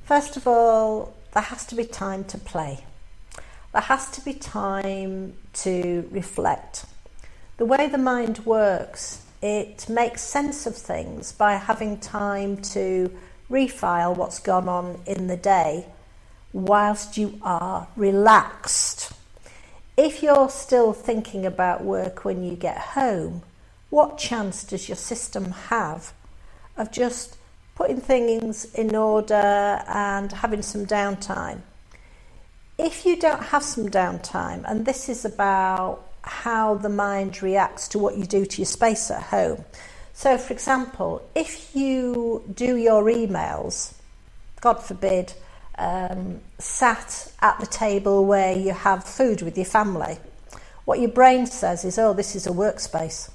First of all, there has to be time to play. There has to be time to reflect. The way the mind works, it makes sense of things by having time to refile what's gone on in the day whilst you are relaxed. If you're still thinking about work when you get home, what chance does your system have of just putting things in order and having some downtime? If you don't have some downtime, and this is about how the mind reacts to what you do to your space at home. So, for example, if you do your emails, God forbid, sat at the table where you have food with your family, what your brain says is, oh, this is a workspace.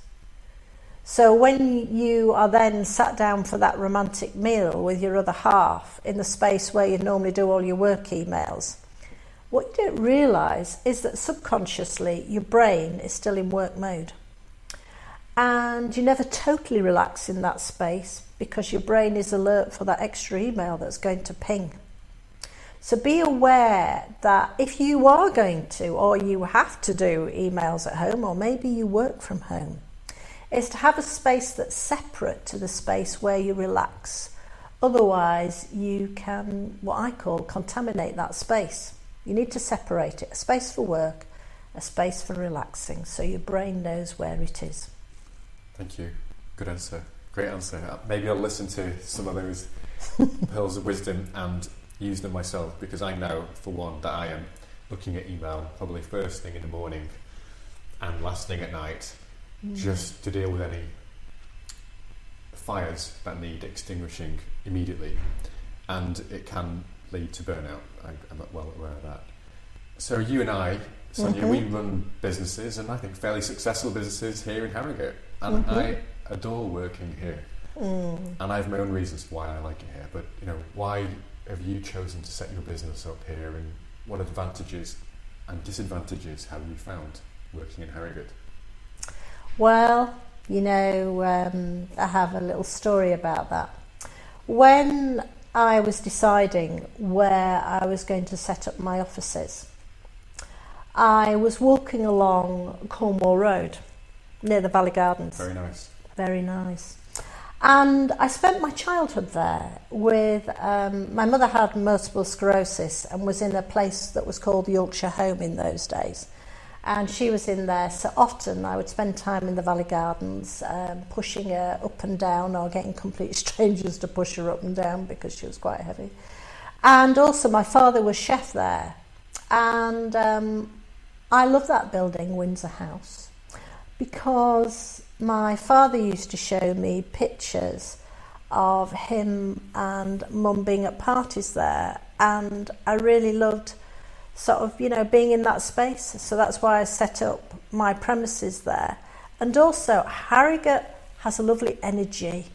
So when you are then sat down for that romantic meal with your other half in the space where you normally do all your work emails, what you don't realise is that subconsciously your brain is still in work mode. And you never totally relax in that space because your brain is alert for that extra email that's going to ping. So be aware that if you are going to, or you have to do emails at home, or maybe you work from home, is to have a space that's separate to the space where you relax. Otherwise, you can, what I call, contaminate that space. You need to separate it, a space for work, a space for relaxing, so your brain knows where it is. Thank you. Good answer. Great answer. Maybe I'll listen to some of those pearls of wisdom and use them myself, because I know, for one, that I am looking at email probably first thing in the morning and last thing at night, just to deal with any fires that need extinguishing immediately, and it can lead to burnout. I'm well aware of that. So you and I, Sonia, we run businesses, and I think fairly successful businesses here in Harrogate, and I adore working here, and I have my own reasons why I like it here. But why have you chosen to set your business up here, and what advantages and disadvantages have you found working in Harrogate? Well, I have a little story about that. When I was deciding where I was going to set up my offices, I was walking along Cornwall Road near the Valley Gardens. Very nice. Very nice. And I spent my childhood there with, my mother had multiple sclerosis and was in a place that was called Yorkshire Home in those days. And she was in there, so often I would spend time in the Valley Gardens, pushing her up and down, or getting complete strangers to push her up and down because she was quite heavy. And also my father was chef there. And I love that building, Windsor House, because my father used to show me pictures of him and Mum being at parties there, and I really loved sort of, being in that space. So that's why I set up my premises there. And also, Harrogate has a lovely energy.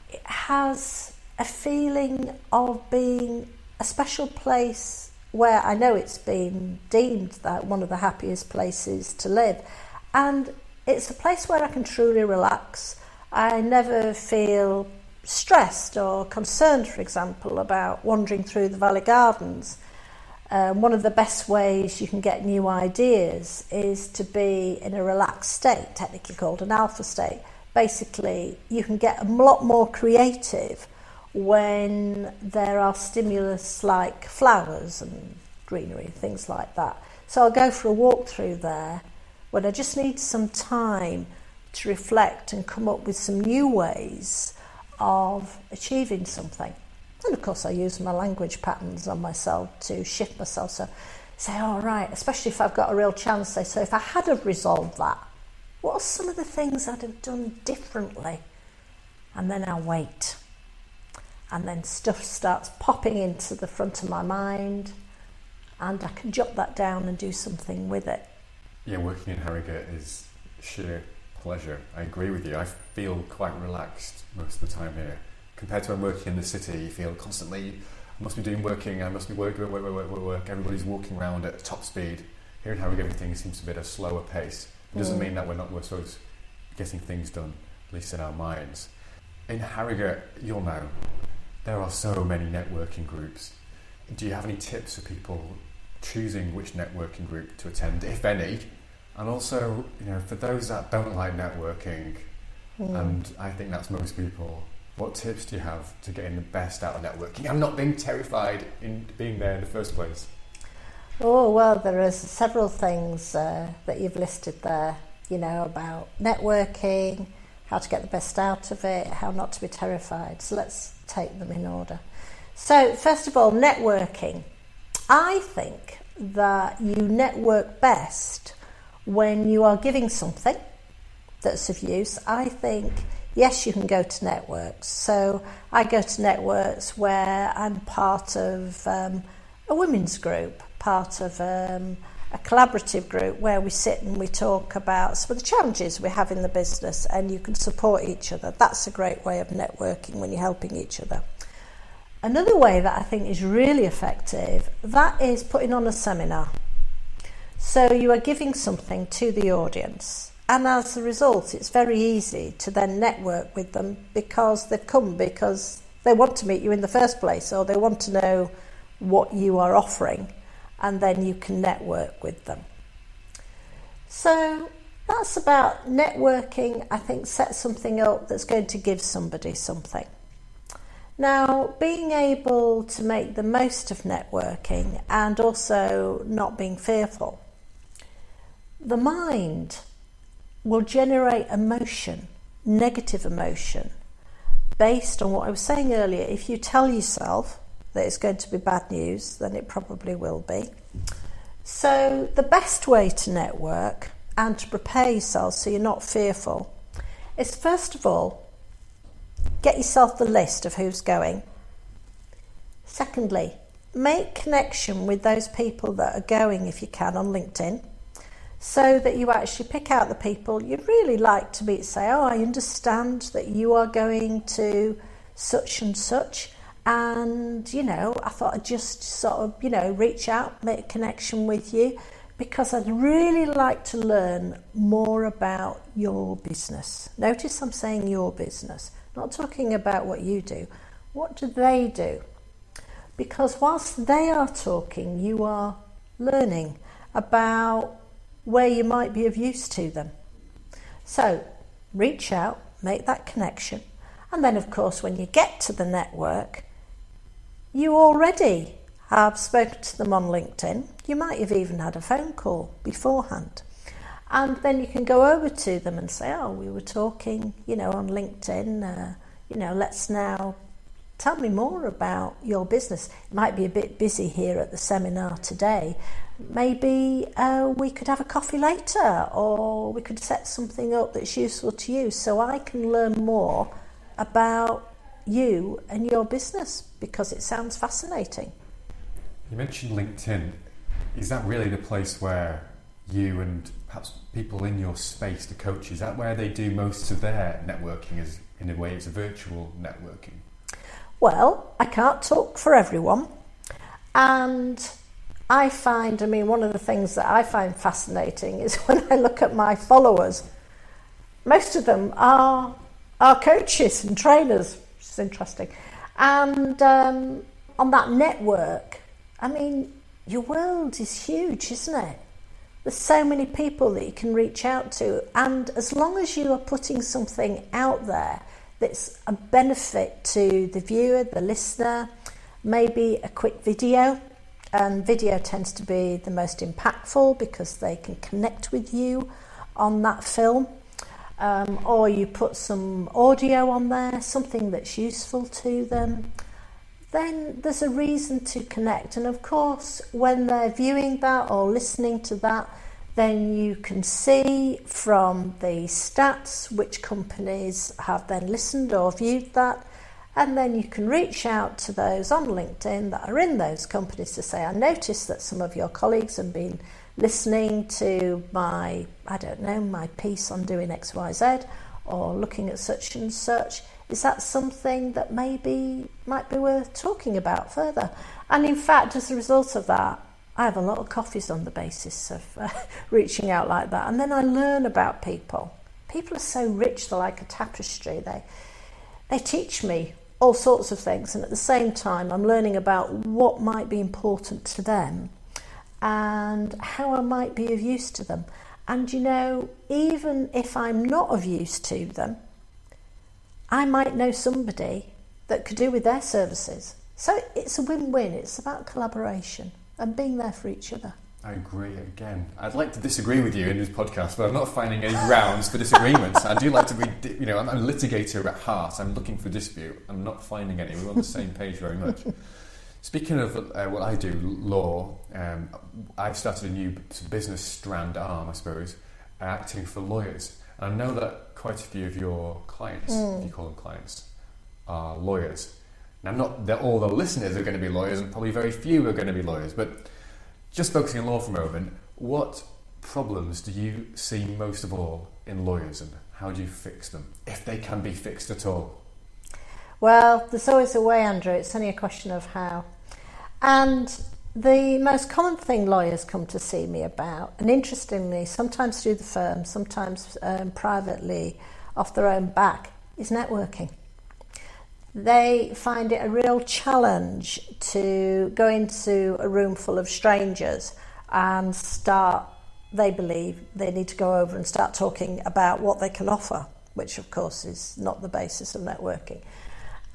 It has a feeling of being a special place where I know it's been deemed that one of the happiest places to live. And it's a place where I can truly relax. I never feel stressed or concerned, for example, about wandering through the Valley Gardens. One of the best ways you can get new ideas is to be in a relaxed state, technically called an alpha state. Basically, you can get a lot more creative when there are stimulus like flowers and greenery, things like that. So I'll go for a walk through there when I just need some time to reflect and come up with some new ways of achieving something. And of course I use my language patterns on myself to shift myself. So say, all right, especially if I've got a real chance, so if I had have resolved that, what are some of the things I'd have done differently? And then I'll wait. And then stuff starts popping into the front of my mind, and I can jot that down and do something with it. Yeah, working in Harrogate is sheer pleasure. I agree with you. I feel quite relaxed most of the time here. Compared to when working in the city, you feel constantly, I must be doing working, I must be work. Everybody's walking around at top speed. Here in Harrogate, everything seems to be at a slower pace. It doesn't mean that we're sort of getting things done, at least in our minds. In Harrogate, you'll know, there are so many networking groups. Do you have any tips for people choosing which networking group to attend, if any? And also, for those that don't like networking, and I think that's most people, what tips do you have to getting the best out of networking and not being terrified in being there in the first place? Oh, well, there are several things that you've listed there, about networking, how to get the best out of it, how not to be terrified. So let's take them in order. So first of all, networking. I think that you network best when you are giving something that's of use. I think, yes, you can go to networks. So I go to networks where I'm part of a women's group, part of a collaborative group where we sit and we talk about some of the challenges we have in the business, and you can support each other. That's a great way of networking, when you're helping each other. Another way that I think is really effective, that is putting on a seminar. So you are giving something to the audience, and as a result it's very easy to then network with them, because they've come because they want to meet you in the first place, or they want to know what you are offering, and then you can network with them. So that's about networking. I think set something up that's going to give somebody something. Now, being able to make the most of networking and also not being fearful. The mind will generate emotion, negative emotion, based on what I was saying earlier. If you tell yourself that it's going to be bad news, then it probably will be. So the best way to network and to prepare yourself so you're not fearful is, first of all, get yourself the list of who's going. Secondly, make connection with those people that are going, if you can, on LinkedIn, so that you actually pick out the people you'd really like to meet. Say, I understand that you are going to such and such, and I thought I'd just sort of reach out, make a connection with you, because I'd really like to learn more about your business. Notice I'm saying your business, not talking about what you do. What do they do? Because whilst they are talking, you are learning about where you might be of use to them. So reach out, make that connection, and then of course when you get to the network, you already have spoken to them on LinkedIn. You might have even had a phone call beforehand. And then you can go over to them and say, we were talking, on LinkedIn, let's now tell me more about your business. It might be a bit busy here at the seminar today. Maybe we could have a coffee later, or we could set something up that's useful to you, so I can learn more about you and your business, because it sounds fascinating. You mentioned LinkedIn. Is that really the place where you and perhaps people in your space, the coaches, is that where they do most of their networking? Is in a way it's a virtual networking? Well, I can't talk for everyone, and I find, one of the things that I find fascinating is when I look at my followers, most of them are coaches and trainers, which is interesting. And on that network, your world is huge, isn't it? There's so many people that you can reach out to, and as long as you are putting something out there that's a benefit to the viewer, the listener, maybe a quick video, and video tends to be the most impactful because they can connect with you on that film, or you put some audio on there, something that's useful to them, then there's a reason to connect. And of course, when they're viewing that or listening to that, then you can see from the stats which companies have then listened or viewed that, and then you can reach out to those on LinkedIn that are in those companies to say, I noticed that some of your colleagues have been listening to my piece on doing XYZ, or looking at such and such. Is that something that maybe might be worth talking about further? And in fact, as a result of that, I have a lot of coffees on the basis of reaching out like that. And then I learn about people. People are so rich, they're like a tapestry. They teach me all sorts of things, and at the same time I'm learning about what might be important to them and how I might be of use to them. And you know, even if I'm not of use to them, I might know somebody that could do with their services. So it's a win-win. It's about collaboration and being there for each other. I agree again. I'd like to disagree with you in this podcast, but I'm not finding any grounds for disagreements. I do like to be, you know, I'm a litigator at heart. I'm looking for dispute. I'm not finding any. We're on the same page very much. Speaking of what I do, law, I've started a new business strand arm, I suppose, acting for lawyers. And I know that quite a few of your clients, if you call them clients, are lawyers. Now, not that all the listeners are going to be lawyers, and probably very few are going to be lawyers, but just focusing on law for a moment, what problems do you see most of all in lawyers, and how do you fix them, if they can be fixed at all? Well, there's always a way, Andrew. It's only a question of how. And the most common thing lawyers come to see me about, and interestingly, sometimes through the firm, sometimes privately off their own back, is networking. They find it a real challenge to go into a room full of strangers and they believe they need to go over and start talking about what they can offer, which of course is not the basis of networking.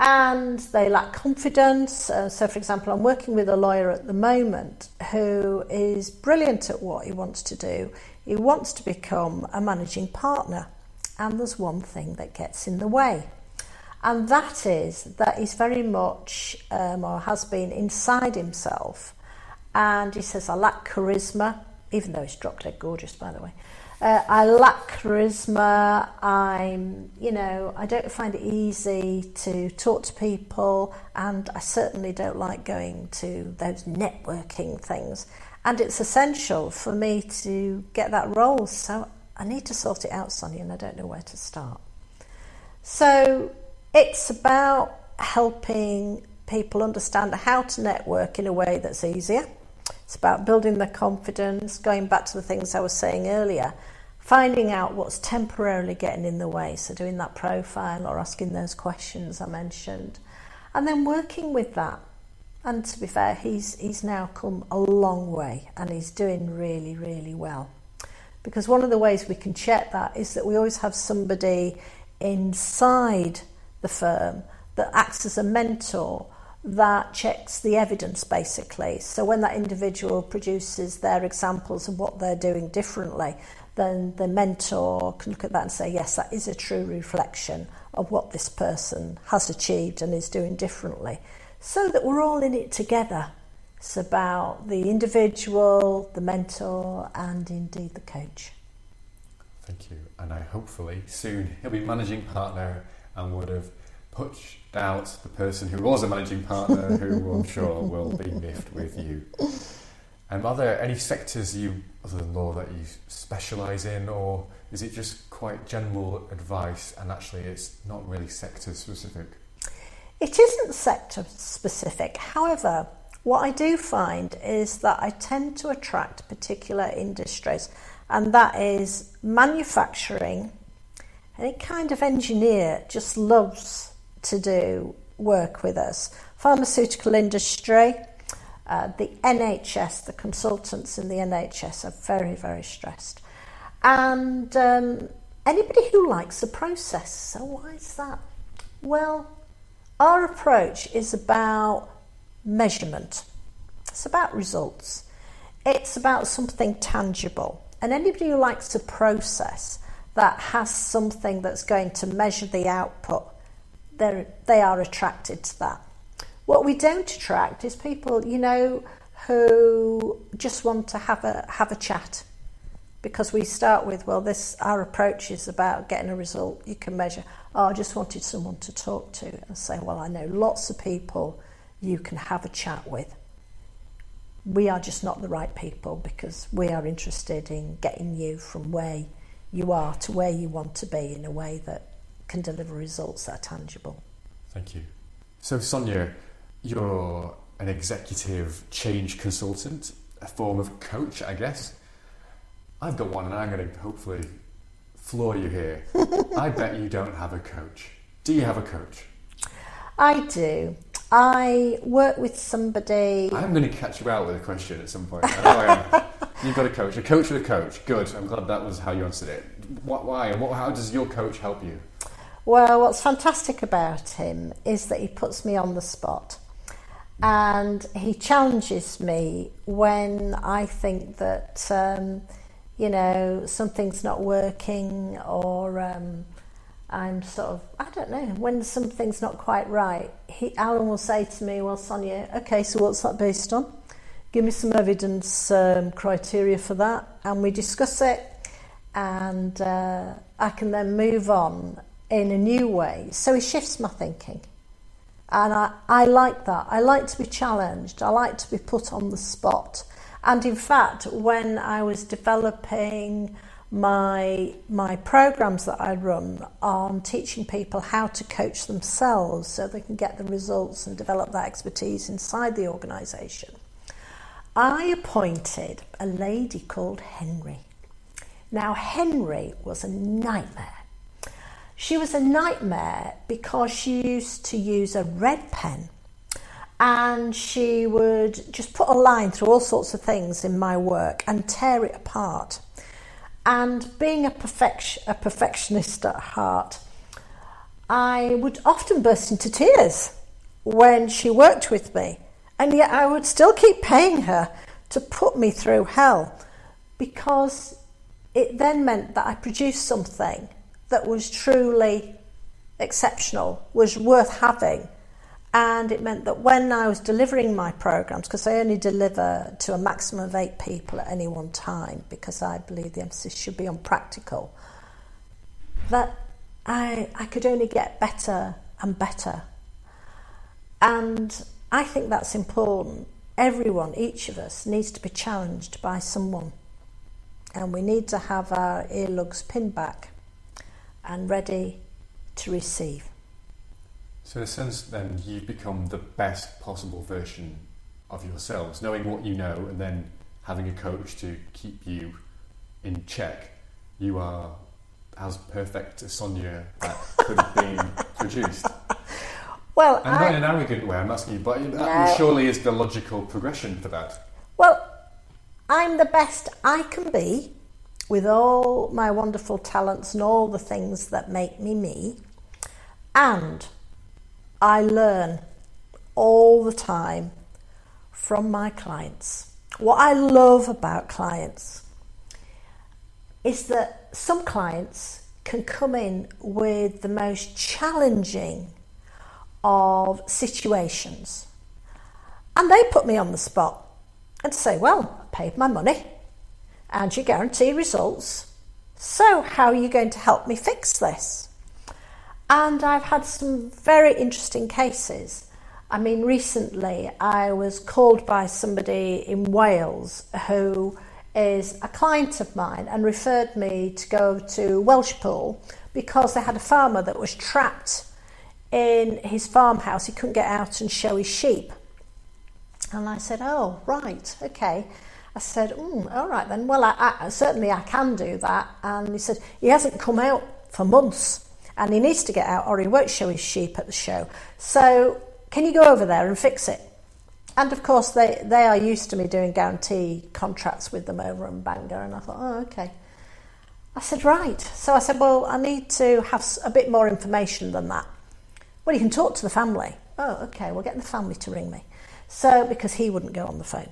And they lack confidence. So for example, I'm working with a lawyer at the moment who is brilliant at what he wants to do. He wants to become a managing partner. And there's one thing that gets in the way. And that is that he's very much, or has been, inside himself. And he says, I lack charisma, even though he's drop dead gorgeous, by the way. I lack charisma. I don't find it easy to talk to people. And I certainly don't like going to those networking things. And it's essential for me to get that role. So I need to sort it out, Sonia, and I don't know where to start. So it's about helping people understand how to network in a way that's easier. It's about building their confidence, going back to the things I was saying earlier, finding out what's temporarily getting in the way, so doing that profile or asking those questions I mentioned, and then working with that. And to be fair, he's now come a long way and he's doing really, really well. Because one of the ways we can check that is that we always have somebody inside the firm that acts as a mentor that checks the evidence, basically. So when that individual produces their examples of what they're doing differently, then the mentor can look at that and say, yes, that is a true reflection of what this person has achieved and is doing differently. So that we're all in it together. It's about the individual, the mentor, and indeed the coach. Thank you. And I hopefully soon he'll be managing partner and would have pushed out the person who was a managing partner, who I'm sure will be miffed with you. Are there any sectors other than law, that you specialise in, or is it just quite general advice and actually it's not really sector specific? It isn't sector specific. However, what I do find is that I tend to attract particular industries, and that is manufacturing. Any kind of engineer just loves to do work with us. Pharmaceutical industry, the NHS, the consultants in the NHS are very, very stressed. And anybody who likes the process. So why is that? Well, our approach is about measurement. It's about results. It's about something tangible. And anybody who likes a process that has something that's going to measure the output, they are attracted to that. What we don't attract is people, who just want to have a chat, because we start with, our approach is about getting a result you can measure. Oh, I just wanted someone to talk to, and say, well, I know lots of people you can have a chat with. We are just not the right people, because we are interested in getting you from where you are to where you want to be in a way that can deliver results that are tangible. Thank you. So Sonia, you're an executive change consultant, a form of coach, I guess. I've got one and I'm going to hopefully floor you here. I bet you don't have a coach. Do you have a coach? I do. I work with somebody... I'm going to catch you out with a question at some point. I know I am. You've got a coach with a coach. Good. I'm glad that was how you answered it. Why? How does your coach help you? Well, what's fantastic about him is that he puts me on the spot. And he challenges me when I think that, something's not working, or I'm sort of, I don't know, when something's not quite right. Alan will say to me, well, Sonia, okay, so what's that based on? Give me some evidence criteria for that. And we discuss it, and I can then move on in a new way. So he shifts my thinking. And I like that. I like to be challenged. I like to be put on the spot. And in fact, when I was developing my programs that I run on teaching people how to coach themselves so they can get the results and develop that expertise inside the organisation, I appointed a lady called Henry. Now, Henry was a nightmare. She was a nightmare because she used to use a red pen, and she would just put a line through all sorts of things in my work and tear it apart. And being a perfectionist at heart, I would often burst into tears when she worked with me, and yet I would still keep paying her to put me through hell, because it then meant that I produced something that was truly exceptional, was worth having. And it meant that when I was delivering my programs, because I only deliver to a maximum of 8 people at any one time, because I believe the emphasis should be on practical, that I could only get better and better. And I think that's important. Everyone, each of us, needs to be challenged by someone. And we need to have our earlugs pinned back and ready to receive. So in a sense then, you've become the best possible version of yourselves, knowing what you know and then having a coach to keep you in check. You are as perfect a Sonia that could have been produced. Well, and not in an arrogant way, I'm asking you, but that surely is the logical progression for that. Well, I'm the best I can be, with all my wonderful talents and all the things that make me me. And I learn all the time from my clients. What I love about clients is that some clients can come in with the most challenging of situations, and they put me on the spot and say, well, I paid my money and you guarantee results, so how are you going to help me fix this? And I've had some very interesting cases. I mean, recently I was called by somebody in Wales who is a client of mine and referred me to go to Welshpool because they had a farmer that was trapped in his farmhouse. He couldn't get out and show his sheep. And I said, oh, right, okay. I said, all right then, well, I certainly I can do that. And he said, he hasn't come out for months and he needs to get out or he won't show his sheep at the show. So can you go over there and fix it? And of course, they are used to me doing guarantee contracts with them over in Bangor. And I thought, oh, okay. I said, right. So I said, well, I need to have a bit more information than that. Well, you can talk to the family. Oh, okay, we'll get the family to ring me. So, because he wouldn't go on the phone.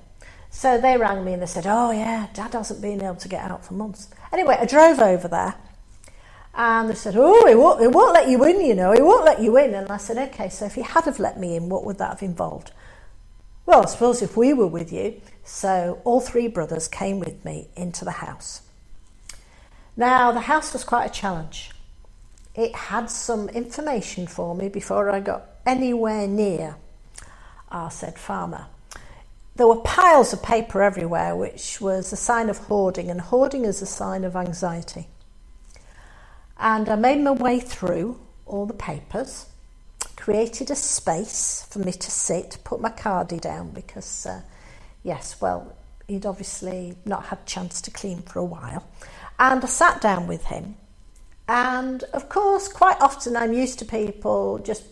So they rang me and they said, oh yeah, Dad hasn't been able to get out for months. Anyway, I drove over there and they said, oh, he won't let you in, you know, he won't let you in. And I said, okay, so if he had have let me in, what would that have involved? Well, I suppose if we were with you. So all 3 brothers came with me into the house. Now, the house was quite a challenge. It had some information for me before I got anywhere near our said farmer. There were piles of paper everywhere, which was a sign of hoarding, and hoarding is a sign of anxiety. And I made my way through all the papers, created a space for me to sit, put my cardie down because, yes, well, he'd obviously not had a chance to clean for a while. And I sat down with him. And of course, quite often I'm used to people just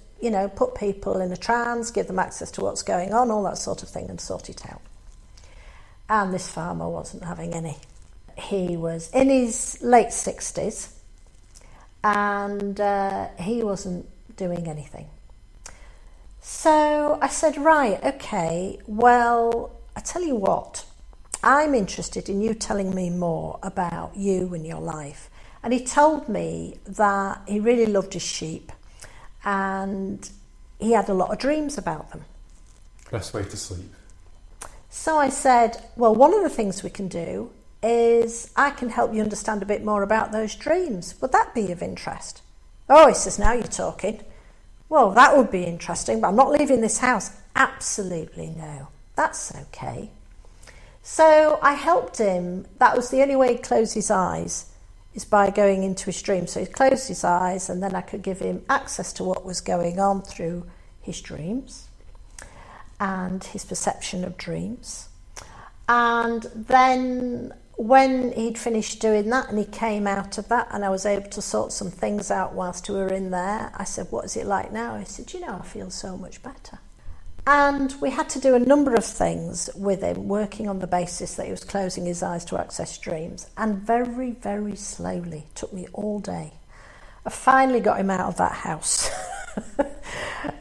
put people in a trance, give them access to what's going on, all that sort of thing, and sort it out. And this farmer wasn't having any. He was in his late 60s and he wasn't doing anything. So I said, right, okay, well, I tell you what, I'm interested in you telling me more about you and your life. And he told me that he really loved his sheep and he had a lot of dreams about them. Best way to sleep. So I said, well, one of the things we can do is I can help you understand a bit more about those dreams. Would that be of interest? Oh, he says, now you're talking. Well, that would be interesting, but I'm not leaving this house. Absolutely no. That's okay. So I helped him. That was the only way he'd close his eyes, is by going into his dream. So he closed his eyes and then I could give him access to what was going on through his dreams and his perception of dreams. And then when he'd finished doing that and he came out of that and I was able to sort some things out whilst we were in there, I said, what is it like now? He said, I feel so much better. And we had to do a number of things with him, working on the basis that he was closing his eyes to access dreams. And very, very slowly, it took me all day, I finally got him out of that house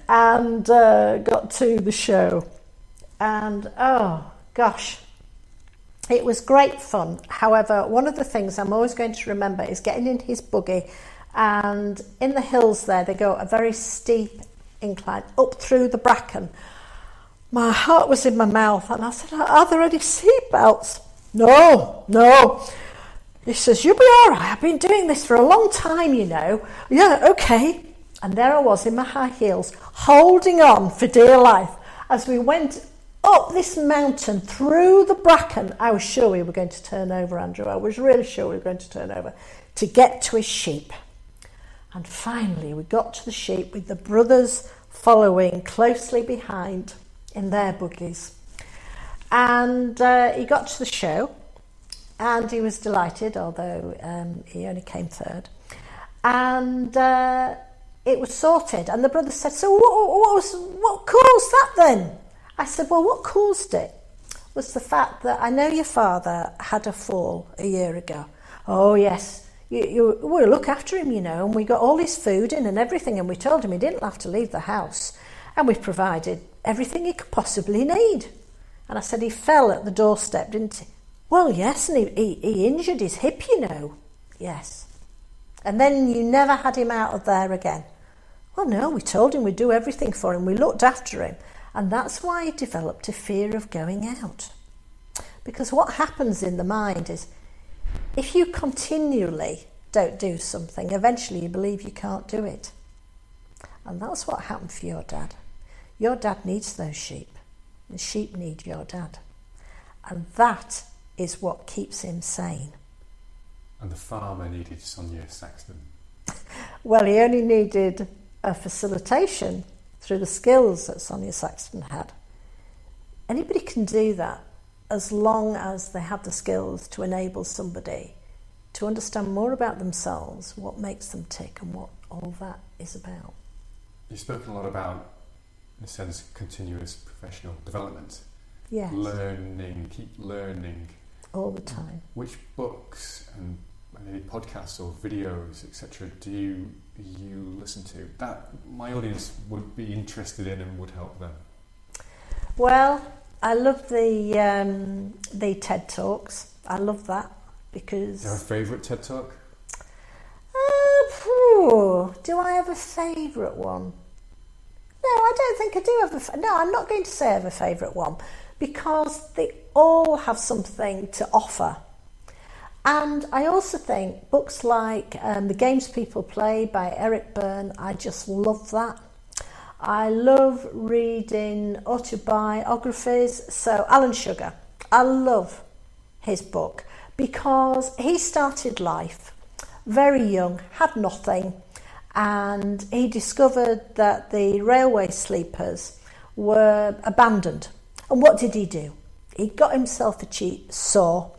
and got to the show. And oh gosh, it was great fun. However, one of the things I'm always going to remember is getting in his buggy, and in the hills there, they go a very steep incline up through the bracken. My heart was in my mouth and I said, are there any seatbelts? No. He says, you'll be all right. I've been doing this for a long time, Yeah, okay. And there I was in my high heels, holding on for dear life as we went up this mountain through the bracken. I was sure we were going to turn over, Andrew. I was really sure we were going to turn over to get to his sheep. And finally we got to the sheep with the brothers following closely behind in their buggies. And he got to the show and he was delighted, although he only came third. And it was sorted. And the brothers said, so what caused that then? I said, well, what caused it was the fact that I know your father had a fall a year ago. Oh, yes. We look after him, and we got all his food in and everything, and we told him he didn't have to leave the house, and we provided everything he could possibly need. And I said, he fell at the doorstep, didn't he? Well, yes, and he injured his hip, Yes. And then you never had him out of there again. Well, no, we told him we'd do everything for him. We looked after him. And that's why he developed a fear of going out. Because what happens in the mind is, if you continually don't do something, eventually you believe you can't do it. And that's what happened for your dad. Your dad needs those sheep. The sheep need your dad. And that is what keeps him sane. And the farmer needed Sonia Saxton. Well, he only needed a facilitation through the skills that Sonia Saxton had. Anybody can do that as long as they have the skills to enable somebody to understand more about themselves, what makes them tick and what all that is about. You've spoken a lot about, in a sense, continuous professional development. Yes. Keep learning. All the time. Which books and maybe podcasts or videos, etc., do you listen to that my audience would be interested in and would help them? Well, I love the TED Talks. I love that because... Do you have a favourite TED Talk? Do I have a favourite one? No, I don't think I do have No, I'm not going to say I have a favourite one because they all have something to offer. And I also think books like The Games People Play by Eric Byrne, I just love that. I love reading autobiographies. So Alan Sugar, I love his book because he started life very young, had nothing, and he discovered that the railway sleepers were abandoned. And what did he do? He got himself a cheap saw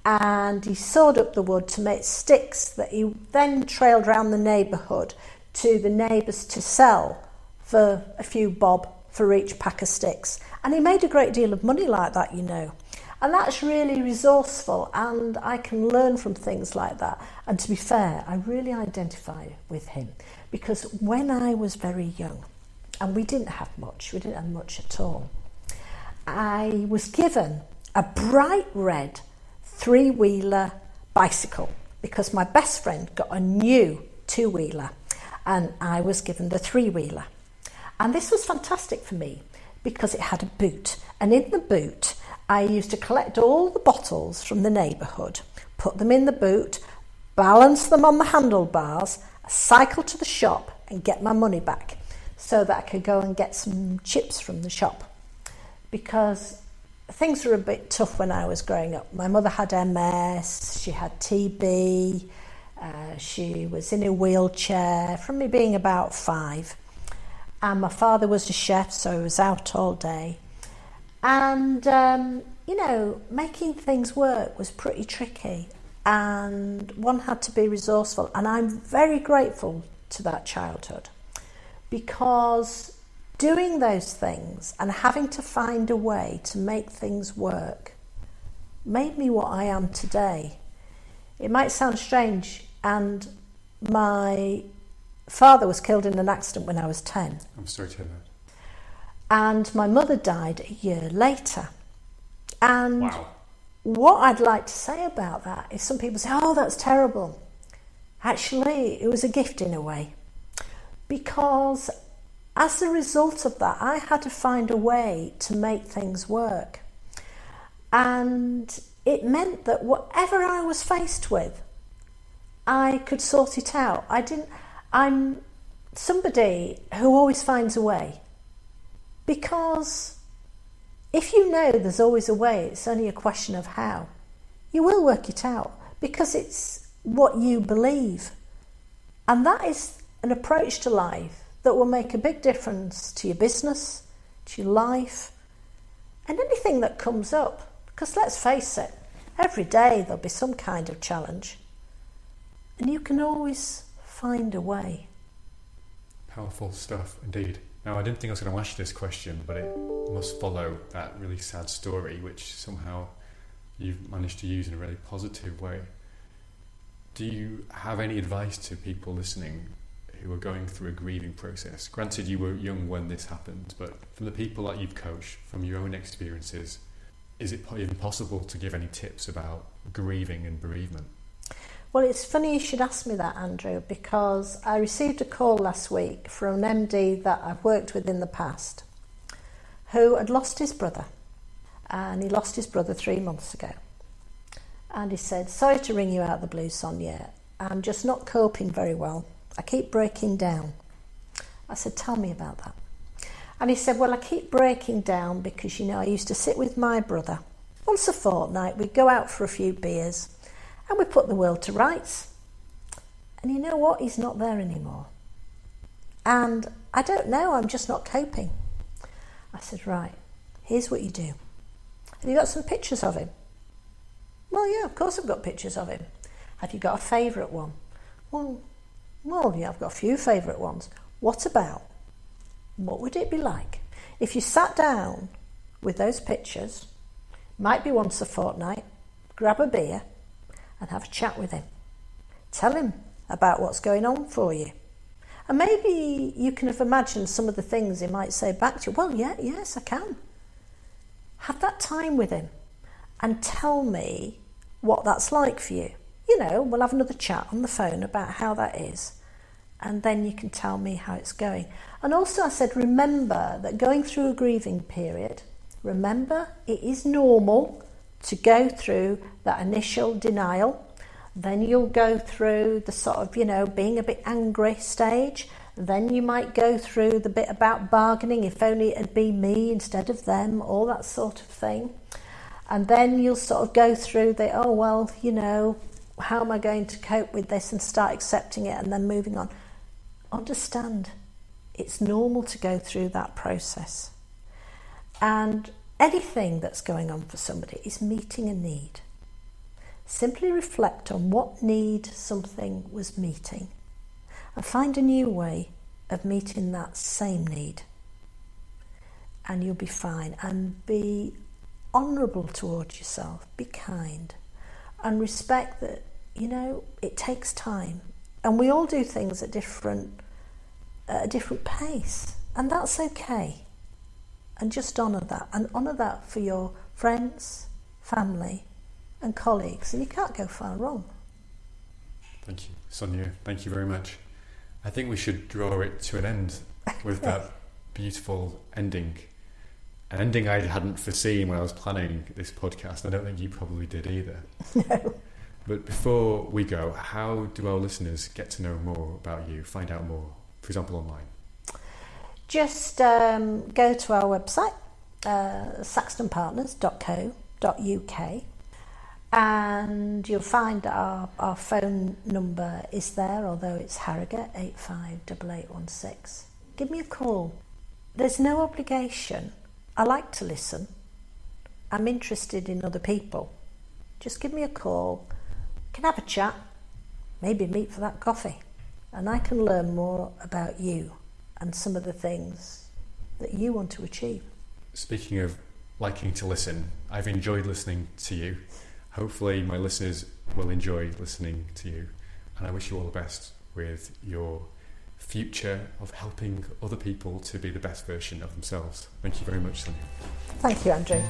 and he sawed up the wood to make sticks that he then trailed around the neighbourhood to the neighbours to sell for a few bob for each pack of sticks. And he made a great deal of money like that, you know. And that's really resourceful, and I can learn from things like that. And to be fair, I really identify with him, because when I was very young, and we didn't have much at all, I was given a bright red three-wheeler bicycle because my best friend got a new two-wheeler and I was given the three-wheeler. And this was fantastic for me because it had a boot, and in the boot I used to collect all the bottles from the neighbourhood, put them in the boot, balance them on the handlebars, cycle to the shop and get my money back so that I could go and get some chips from the shop, because things were a bit tough when I was growing up. My mother had MS, she had TB, she was in a wheelchair from me being about 5. And my father was a chef, so he was out all day. And, you know, making things work was pretty tricky, and one had to be resourceful. And I'm very grateful to that childhood, because doing those things and having to find a way to make things work made me what I am today. It might sound strange, and my father was killed in an accident when I was 10. I'm sorry to hear that. And my mother died a year later. And wow. What I'd like to say about that is, some people say, oh, that's terrible. Actually, it was a gift in a way, because as a result of that, I had to find a way to make things work. And it meant that whatever I was faced with, I could sort it out. I'm somebody who always finds a way, because if you know there's always a way, it's only a question of how. You will work it out, because it's what you believe. And that is an approach to life that will make a big difference to your business, to your life, and anything that comes up. Because let's face it, every day there'll be some kind of challenge, and you can always find a way. Powerful stuff indeed. Now, I didn't think I was going to ask you this question, but it must follow that really sad story, which somehow you've managed to use in a really positive way. Do you have any advice to people listening who are going through a grieving process? Granted, you were young when this happened, but from the people that you've coached, from your own experiences, is it even possible to give any tips about grieving and bereavement? Well, it's funny you should ask me that, Andrew, because I received a call last week from an MD that I've worked with in the past, who had lost his brother, and he lost his brother 3 months ago. And he said, sorry to ring you out of the blue, Sonia, I'm just not coping very well. I keep breaking down. I said, tell me about that. And he said, well, I keep breaking down because, you know, I used to sit with my brother. Once a fortnight, we'd go out for a few beers and we put the world to rights. And you know what? He's not there anymore. And I don't know, I'm just not coping. I said, right, here's what you do. Have you got some pictures of him? Well, yeah, of course I've got pictures of him. Have you got a favourite one? Well, yeah, I've got a few favourite ones. What would it be like if you sat down with those pictures, might be once a fortnight, grab a beer and have a chat with him. Tell him about what's going on for you. And maybe you can have imagined some of the things he might say back to you. Well, yes, I can. Have that time with him and tell me what that's like for you. You know, we'll have another chat on the phone about how that is, and then you can tell me how it's going. And also I said, remember that going through a grieving period, remember it is normal to go through that initial denial. Then you'll go through the sort of, you know, being a bit angry stage. Then you might go through the bit about bargaining, if only it'd be me instead of them, all that sort of thing. And then you'll sort of go through the, oh, well, you know, how am I going to cope with this, and start accepting it and then moving on. Understand, it's normal to go through that process. And anything that's going on for somebody is meeting a need. Simply reflect on what need something was meeting and find a new way of meeting that same need, and you'll be fine. And be honourable towards yourself, be kind, and respect that, you know, it takes time, and we all do things at a different pace, and that's okay. And just honour that, and honour that for your friends, family and colleagues, and you can't go far wrong. Thank you, Sonia. Thank you very much. I think we should draw it to an end with that beautiful ending. An ending I hadn't foreseen when I was planning this podcast. I don't think you probably did either. No. But before we go, how do our listeners get to know more about you, find out more, for example, online? Just go to our website, saxtonpartners.co.uk, and you'll find our phone number is there, although it's Harrogate 858816. Give me a call. There's no obligation. I like to listen. I'm interested in other people. Just give me a call. We can have a chat, maybe meet for that coffee, and I can learn more about you and some of the things that you want to achieve. Speaking of liking to listen, I've enjoyed listening to you. Hopefully my listeners will enjoy listening to you, and I wish you all the best with your future of helping other people to be the best version of themselves. Thank you very much, Sonia. Thank you, Andrew.